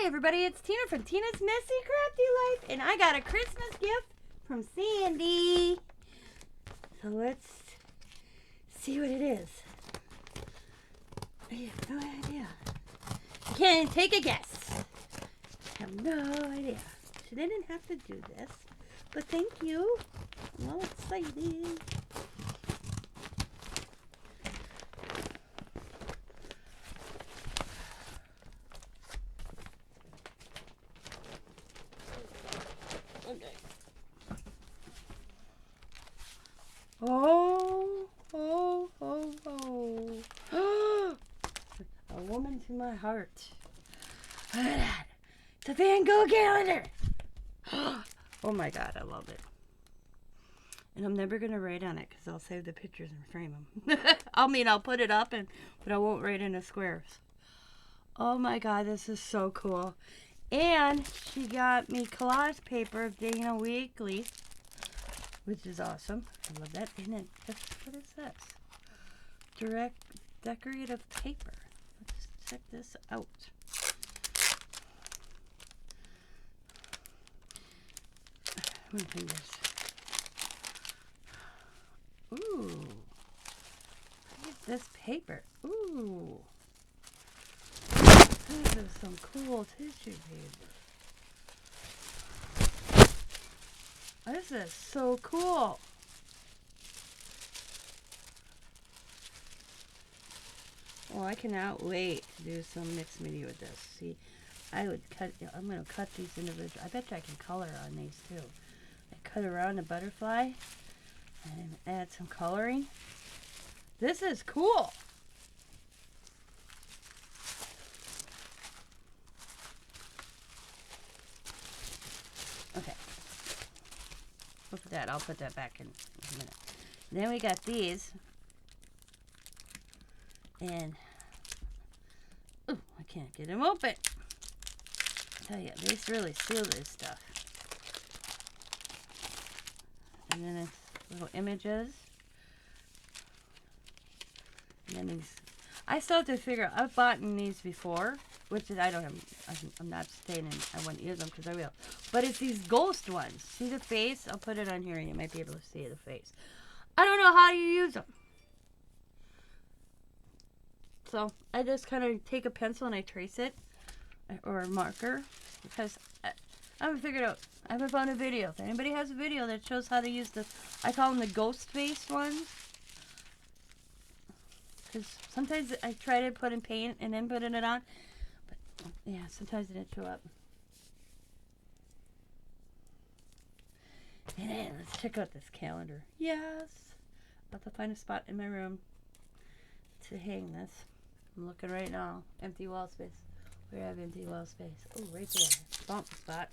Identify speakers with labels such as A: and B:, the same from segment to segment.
A: everybody, it's Tina from Tina's Messy Crafty Life, and I got a Christmas gift from Sandy. So let's see what it is. I have no idea. I can't even take a guess. I have no idea. She didn't have to do this, but thank you. I'm all excited. Oh. A woman to my heart. Look at that. It's a Van Gogh calendar. Oh my God, I love it. And I'm never going to write on it because I'll save the pictures and frame them. I'll put it up, but I won't write in the squares. Oh my God, this is so cool. And she got me collage paper of Dana Weekly, which is awesome. I love that. And then, what is this? Direct decorative paper. Let's check this out. My fingers. Ooh. Look at this paper. Ooh. This is some cool tissue paper. This is so cool. Oh, I cannot wait to do some mixed media with this. See, I'm going to cut these individual. I bet you I can color on these too. I cut around the butterfly and add some coloring. This is cool. Okay. Look at that. I'll put that back in a minute. Then we got these. And, ooh, I can't get them open. I tell you, they really seal this stuff. And then it's little images. And then these, I still have to figure out, I've bought these before, which is, I don't have, I'm not staying in, I wouldn't use them because I will. But it's these ghost ones. See the face? I'll put it on here and you might be able to see the face. I don't know how you use them. So I just kind of take a pencil and I trace it, or a marker, because I haven't figured out. I haven't found a video. If anybody has a video that shows how to use the, I call them the ghost face ones. Because sometimes I try to put in paint and then put it on, but yeah, sometimes it didn't show up. And then let's check out this calendar. Yes, I'll have to find a spot in my room to hang this. I'm looking right now. Empty wall space. We have empty wall space. Oh, right there. Bump spot.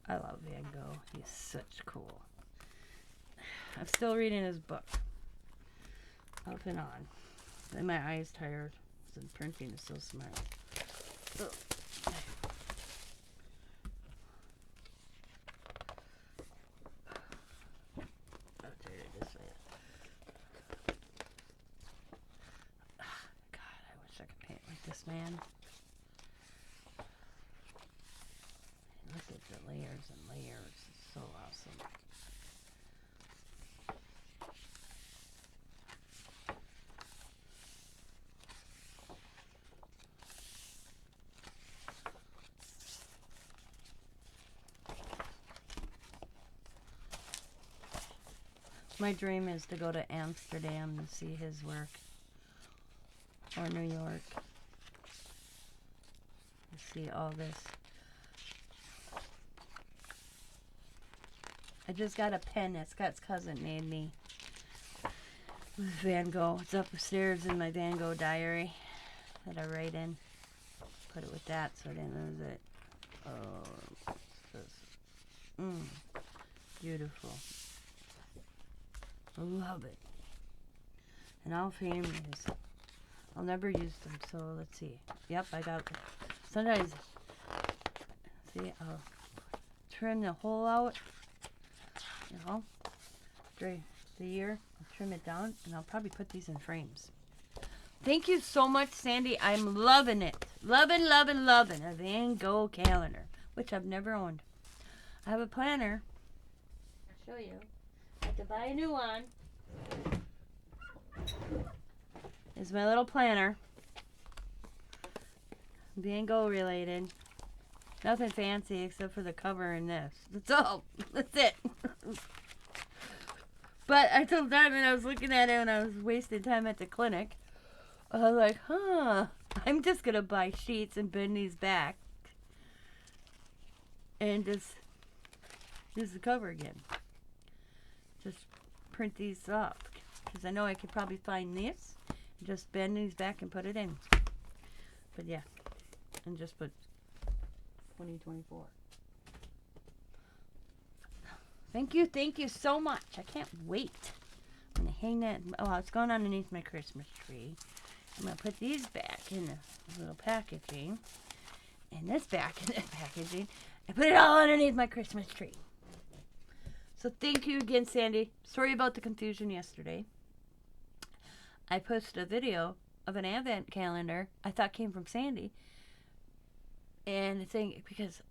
A: I love Van Gogh. He's such cool. I'm still reading his book. Off and on. And my eye's tired. The printing is so smart. Oh. Man, look at the layers and layers. It's so awesome. My dream is to go to Amsterdam and see his work, or New York. See all this. I just got a pen that Scott's cousin made me with Van Gogh. It's upstairs in my Van Gogh diary that I write in. Put it with that so I didn't lose it. Oh, beautiful. I love it. And I'll frame these. I'll never use them, so let's see. Yep, I got them. Sometimes, see, I'll trim the hole out, you know, during the year. I'll trim it down, and I'll probably put these in frames. Thank you so much, Sandy. I'm loving it. Loving a Van Gogh calendar, which I've never owned. I have a planner. I'll show you. I have to buy a new one. It's my little planner. Van Gogh related. Nothing fancy except for the cover and this. That's all. That's it. But I told Diamond I was looking at it when I was wasting time at the clinic. I was like, I'm just going to buy sheets and bend these back. And just use the cover again. Just print these up. Because I know I could probably find this. Just bend these back and put it in. But yeah. And just put 2024. Thank you so much. I can't wait. I'm going to hang that. Oh, it's going underneath my Christmas tree. I'm going to put these back in the little packaging. And this back in the packaging. And put it all underneath my Christmas tree. So thank you again, Sandy. Sorry about the confusion yesterday. I posted a video of an advent calendar I thought came from Sandy. And the thing, because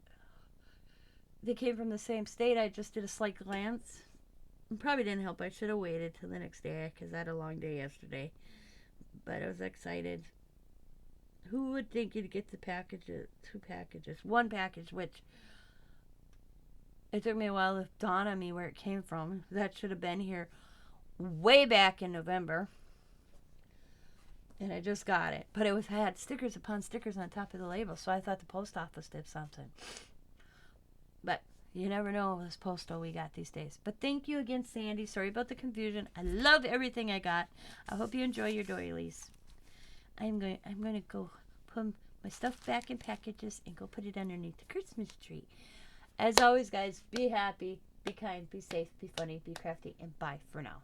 A: they came from the same state, I just did a slight glance. It probably didn't help. I should have waited till the next day because I had a long day yesterday. But I was excited. Who would think you'd get the packages? 2 packages. 1 package, which it took me a while to dawn on me where it came from. That should have been here way back in November. And I just got it. But it had stickers upon stickers on top of the label, so I thought the post office did something. But you never know this postal we got these days. But thank you again, Sandy. Sorry about the confusion. I love everything I got. I hope you enjoy your doilies. I'm going to go put my stuff back in packages and go put it underneath the Christmas tree. As always, guys, be happy, be kind, be safe, be funny, be crafty, and bye for now.